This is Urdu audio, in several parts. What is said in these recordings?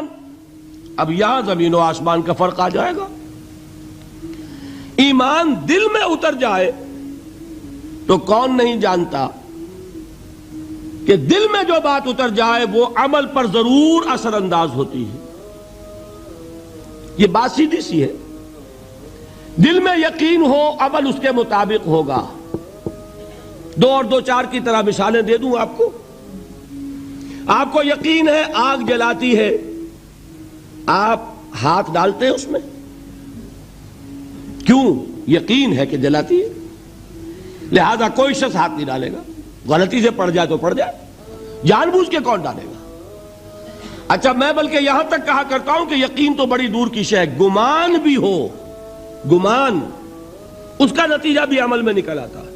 ایمان. اب یہاں زمین و آسمان کا فرق آ جائے گا. ایمان دل میں اتر جائے تو کون نہیں جانتا کہ دل میں جو بات اتر جائے وہ عمل پر ضرور اثر انداز ہوتی ہے. یہ بات سیدھی سی ہے. دل میں یقین ہو عمل اس کے مطابق ہوگا. 2 اور 2 4 کی طرح مثالیں دے دوں آپ کو. آپ کو یقین ہے آگ جلاتی ہے, آپ ہاتھ ڈالتے ہیں اس میں, کیوں؟ یقین ہے کہ جلاتی ہے, لہذا کوئی شخص ہاتھ نہیں ڈالے گا. غلطی سے پڑ جائے تو پڑ جائے, جان بوجھ کے کون ڈالے گا؟ اچھا, میں بلکہ یہاں تک کہا کرتا ہوں کہ یقین تو بڑی دور کی شے ہے. گمان بھی ہو, گمان, اس کا نتیجہ بھی عمل میں نکل آتا ہے.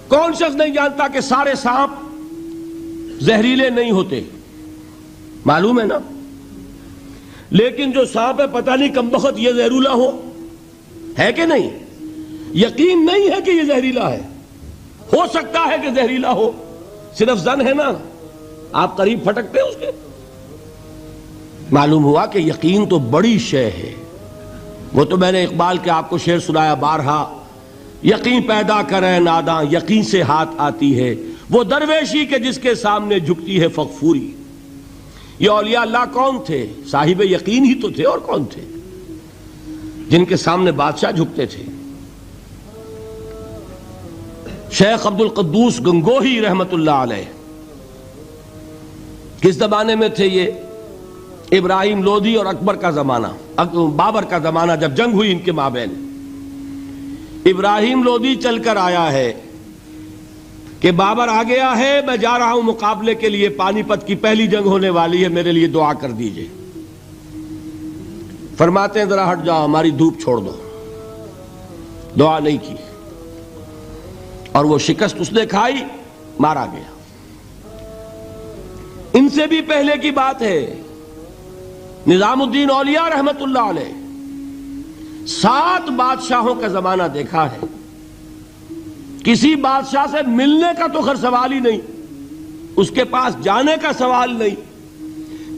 کون شخص نہیں جانتا کہ سارے سانپ زہریلے نہیں ہوتے؟ معلوم ہے نا. لیکن جو سانپ ہے پتہ نہیں کم بخت یہ زہریلا ہو, ہے کہ نہیں؟ یقین نہیں ہے کہ یہ زہریلا ہے. ہو سکتا ہے کہ زہریلا ہو, صرف زن ہے نا, آپ قریب پھٹکتے ہیں اس کے. معلوم ہوا کہ یقین تو بڑی شے ہے. وہ تو میں نے اقبال کے آپ کو شعر سنایا بارہا, یقین پیدا کرے ناداں یقین سے ہاتھ آتی ہے, وہ درویشی کے جس کے سامنے جھکتی ہے فغفوری. یہ اولیاء اللہ کون تھے؟ صاحب یقین ہی تو تھے, اور کون تھے؟ جن کے سامنے بادشاہ جھکتے تھے. شیخ عبد القدوس گنگوہی رحمت اللہ علیہ کس زمانے میں تھے؟ یہ ابراہیم لودھی اور اکبر کا زمانہ, بابر کا زمانہ, جب جنگ ہوئی ان کے مابین. ابراہیم لودھی چل کر آیا ہے کہ بابر آ گیا ہے, میں جا رہا ہوں مقابلے کے لیے, پانی پت کی پہلی جنگ ہونے والی ہے, میرے لیے دعا کر دیجئے. فرماتے ہیں ذرا ہٹ جاؤ, ہماری دھوپ چھوڑ دو. دعا نہیں کی اور وہ شکست اس نے کھائی, مارا گیا. ان سے بھی پہلے کی بات ہے, نظام الدین اولیاء رحمت اللہ علیہ 7 بادشاہوں کا زمانہ دیکھا ہے. کسی بادشاہ سے ملنے کا تو خیر سوال ہی نہیں, اس کے پاس جانے کا سوال نہیں,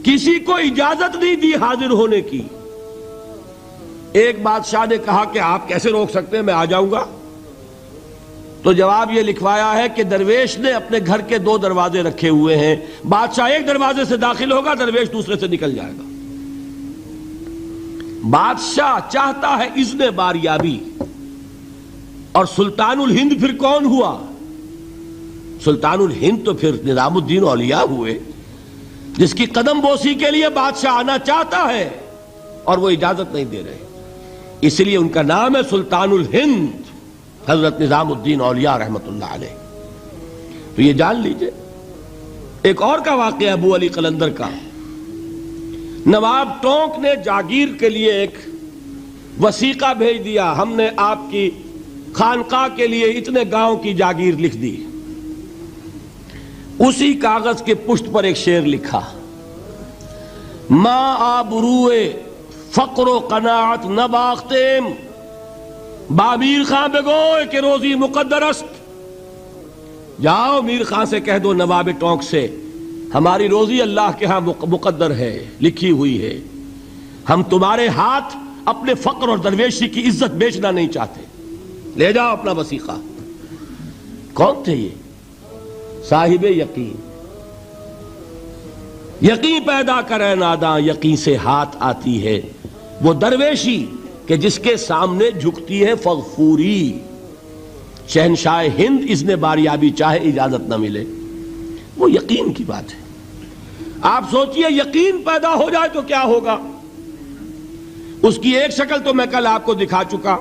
کسی کو اجازت نہیں دی حاضر ہونے کی. ایک بادشاہ نے کہا کہ آپ کیسے روک سکتے ہیں, میں آ جاؤں گا. تو جواب یہ لکھوایا ہے کہ درویش نے اپنے گھر کے 2 دروازے رکھے ہوئے ہیں, بادشاہ ایک دروازے سے داخل ہوگا, درویش دوسرے سے نکل جائے گا. بادشاہ چاہتا ہے اذن باریابی, اور سلطان الہند پھر کون ہوا؟ سلطان الہند تو پھر نظام الدین اولیاء ہوئے, جس کی قدم بوسی کے لیے بادشاہ آنا چاہتا ہے اور وہ اجازت نہیں دے رہے. اس لیے ان کا نام ہے سلطان الہند, حضرت نظام الدین اولیاء رحمت اللہ علیہ. تو یہ جان لیجئے. ایک اور کا واقعہ ابو علی قلندر کا. نواب ٹونک نے جاگیر کے لیے ایک وثیقہ بھیج دیا, ہم نے آپ کی خانقاہ کے لیے اتنے گاؤں کی جاگیر لکھ دی. اسی کاغذ کے پشت پر ایک شعر لکھا, ماں آبروئے فقر و قناعت نہ باختیم, با میر خان بگوئے کہ روزی مقدر است. جاؤ میر خان سے کہہ دو, نواب ٹونک سے, ہماری روزی اللہ کے ہاں مقدر ہے, لکھی ہوئی ہے. ہم تمہارے ہاتھ اپنے فقر اور درویشی کی عزت بیچنا نہیں چاہتے, لے جاؤ اپنا وثیقہ. کون تھے یہ؟ صاحب یقین. یقین پیدا کرے ناداں یقین سے ہاتھ آتی ہے, وہ درویشی کہ جس کے سامنے جھکتی ہے فغفوری. شہنشاہ ہند اذن باریابی چاہے اجازت نہ ملے, وہ یقین کی بات ہے. آپ سوچئے یقین پیدا ہو جائے تو کیا ہوگا. اس کی ایک شکل تو میں کل آپ کو دکھا چکا.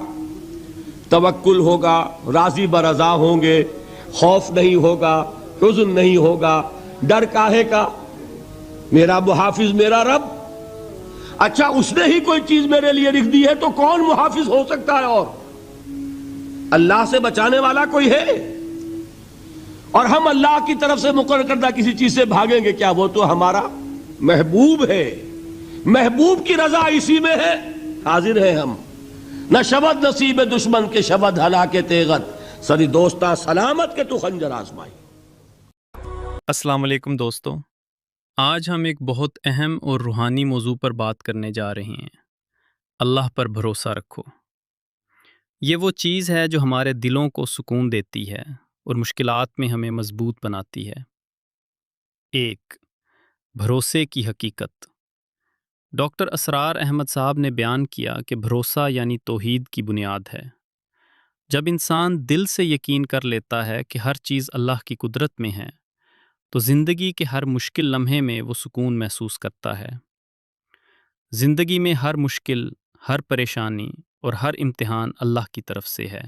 توکل ہوگا, راضی برضا ہوں گے, خوف نہیں ہوگا, حزن نہیں ہوگا. ڈر کاہے کا؟ میرا محافظ میرا رب. اچھا, اس نے ہی کوئی چیز میرے لیے لکھ دی ہے تو کون محافظ ہو سکتا ہے؟ اور اللہ سے بچانے والا کوئی ہے؟ اور ہم اللہ کی طرف سے مقرر کردہ کسی چیز سے بھاگیں گے کیا؟ وہ تو ہمارا محبوب ہے, محبوب کی رضا اسی میں ہے. حاضر ہیں ہم. نہ شبد نصیب دشمن کے شبد ہلاکے تیغت, سری دوستاں سلامت کے تو خنجر آزمائی. السلام علیکم دوستوں, آج ہم ایک بہت اہم اور روحانی موضوع پر بات کرنے جا رہے ہیں۔ اللہ پر بھروسہ رکھو۔ یہ وہ چیز ہے جو ہمارے دلوں کو سکون دیتی ہے اور مشکلات میں ہمیں مضبوط بناتی ہے۔ 1. بھروسے کی حقیقت۔ ڈاکٹر اسرار احمد صاحب نے بیان کیا کہ بھروسہ یعنی توحید کی بنیاد ہے۔ جب انسان دل سے یقین کر لیتا ہے کہ ہر چیز اللہ کی قدرت میں ہے، تو زندگی کے ہر مشکل لمحے میں وہ سکون محسوس کرتا ہے۔ زندگی میں ہر مشکل، ہر پریشانی اور ہر امتحان اللہ کی طرف سے ہے۔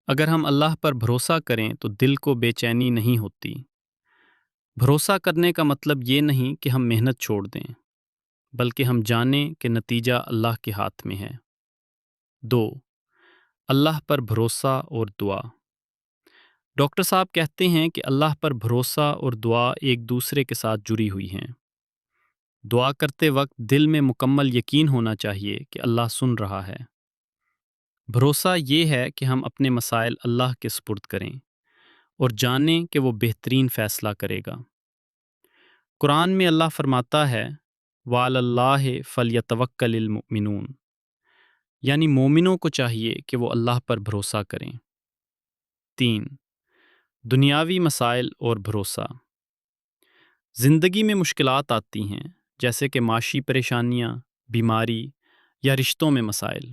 اگر ہم اللہ پر بھروسہ کریں تو دل کو بے چینی نہیں ہوتی۔ بھروسہ کرنے کا مطلب یہ نہیں کہ ہم محنت چھوڑ دیں، بلکہ ہم جانیں کہ نتیجہ اللہ کے ہاتھ میں ہے۔ 2. اللہ پر بھروسہ اور دعا۔ ڈاکٹر صاحب کہتے ہیں کہ اللہ پر بھروسہ اور دعا ایک دوسرے کے ساتھ جڑی ہوئی ہیں۔ دعا کرتے وقت دل میں مکمل یقین ہونا چاہیے کہ اللہ سن رہا ہے۔ بھروسہ یہ ہے کہ ہم اپنے مسائل اللہ کے سپرد کریں اور جانیں کہ وہ بہترین فیصلہ کرے گا۔ قرآن میں اللہ فرماتا ہے وَعَلَى اللَّهِ فَلْيَتَوَكَّلِ الْمُؤْمِنُونَ، یعنی مومنوں کو چاہیے کہ وہ اللہ پر بھروسہ کریں۔ 3. دنیاوی مسائل اور بھروسہ۔ زندگی میں مشکلات آتی ہیں، جیسے کہ معاشی پریشانیاں، بیماری یا رشتوں میں مسائل۔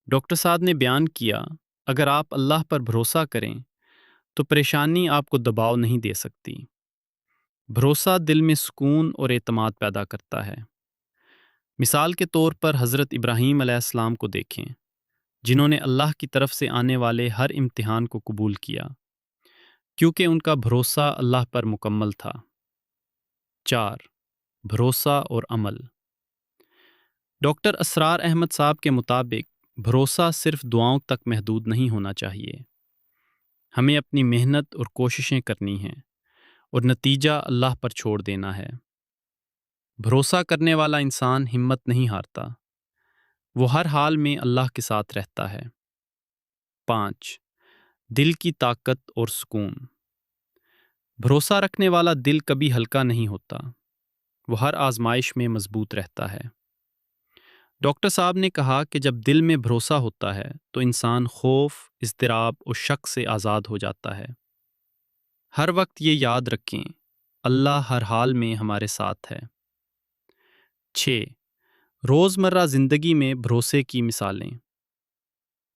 ڈاکٹر صاحب نے بیان کیا اگر آپ اللہ پر بھروسہ کریں تو پریشانی آپ کو دباؤ نہیں دے سکتی۔ بھروسہ دل میں سکون اور اعتماد پیدا کرتا ہے۔ مثال کے طور پر حضرت ابراہیم علیہ السلام کو دیکھیں، جنہوں نے اللہ کی طرف سے آنے والے ہر امتحان کو قبول کیا، کیونکہ ان کا بھروسہ اللہ پر مکمل تھا۔ 4. بھروسہ اور عمل۔ ڈاکٹر اسرار احمد صاحب کے مطابق بھروسہ صرف دعاؤں تک محدود نہیں ہونا چاہیے۔ ہمیں اپنی محنت اور کوششیں کرنی ہیں اور نتیجہ اللہ پر چھوڑ دینا ہے۔ بھروسہ کرنے والا انسان ہمت نہیں ہارتا، وہ ہر حال میں اللہ کے ساتھ رہتا ہے۔ 5. دل کی طاقت اور سکون۔ بھروسہ رکھنے والا دل کبھی ہلکا نہیں ہوتا، وہ ہر آزمائش میں مضبوط رہتا ہے۔ ڈاکٹر صاحب نے کہا کہ جب دل میں بھروسہ ہوتا ہے تو انسان خوف، اضطراب اور شک سے آزاد ہو جاتا ہے۔ ہر وقت یہ یاد رکھیں، اللہ ہر حال میں ہمارے ساتھ ہے۔ 6. روزمرہ زندگی میں بھروسے کی مثالیں۔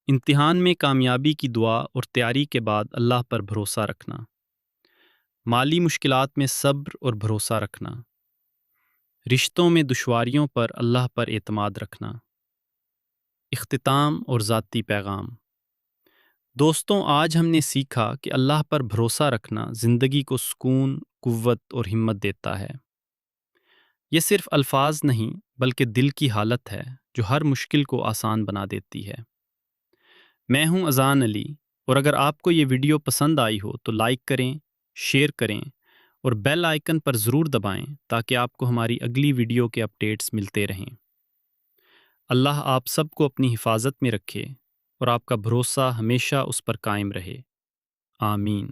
امتحان میں کامیابی کی دعا اور تیاری کے بعد اللہ پر بھروسہ رکھنا۔ مالی مشکلات میں صبر اور بھروسہ رکھنا۔ رشتوں میں دشواریوں پر اللہ پر اعتماد رکھنا۔ اختتام اور ذاتی پیغام۔ دوستوں، آج ہم نے سیکھا کہ اللہ پر بھروسہ رکھنا زندگی کو سکون، قوت اور ہمت دیتا ہے۔ یہ صرف الفاظ نہیں بلکہ دل کی حالت ہے جو ہر مشکل کو آسان بنا دیتی ہے۔ میں ہوں اذان علی، اور اگر آپ کو یہ ویڈیو پسند آئی ہو تو لائک کریں، شیئر کریں اور بیل آئیکن پر ضرور دبائیں تاکہ آپ کو ہماری اگلی ویڈیو کے اپڈیٹس ملتے رہیں۔ اللہ آپ سب کو اپنی حفاظت میں رکھے اور آپ کا بھروسہ ہمیشہ اس پر قائم رہے۔ آمین۔